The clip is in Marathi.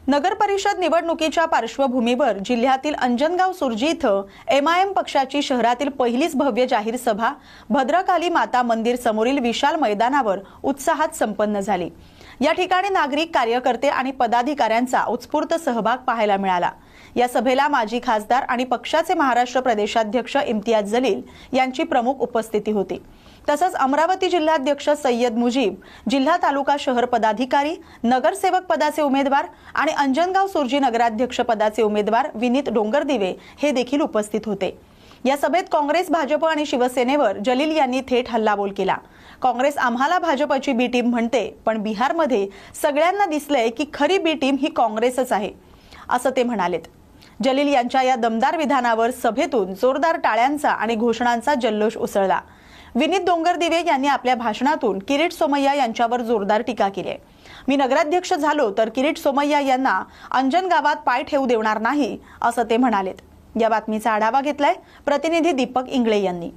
नगर परिषद निवडणुकीच्या पार्श्वभूमीवर जिल्ह्यातील अंजनगाव सुर्जी इथं एमआयएम पक्षाची शहरातील पहिलीच भव्य जाहीर सभा भद्रकाली माता मंदिर समोरील विशाल मैदानावर उत्साहात संपन्न झाली। या ठिकाणी नागरिक, कार्यकर्ते आणि पदाधिकाऱ्यांचा उत्स्फूर्त सहभाग पाहायला मिळाला। या सभेला माजी खासदार आणि पक्षाचे महाराष्ट्र प्रदेशाध्यक्ष इम्तियाज जलील यांची प्रमुख उपस्थिती होती। तसंच अमरावती जिल्हाध्यक्ष सय्यद मुजीब, जिल्हा तालुका शहर पदाधिकारी, नगरसेवक पदाचे उमेदवार आणि अंजनगाव सुर्जी नगराध्यक्ष पदाचे उमेदवार विनीत डोंगरदिवे हे देखील उपस्थित होते। या सभेत काँग्रेस, भाजप आणि शिवसेनेवर जलील यांनी थेट हल्लाबोल केला। काँग्रेस आम्हाला भाजपची बी टीम म्हणते, पण बिहारमध्ये सगळ्यांना दिसलंय की खरी बी टीम ही काँग्रेसच आहे, असं ते म्हणालेत। जलील यांच्या या दमदार विधानावर सभेतून जोरदार टाळ्यांचा आणि घोषणांचा जल्लोष उसळला। विनीत डोंगरदिवे यांनी आपल्या भाषणातून किरीट सोमय्या यांच्यावर जोरदार टीका केली आहे। मी नगराध्यक्ष झालो तर किरीट सोमय्या यांना अंजन गावात पाय ठेवू देणार नाही, असं ते म्हणालेत। या बातमीचा आढावा घेतलाय प्रतिनिधी दीपक इंगळे यांनी।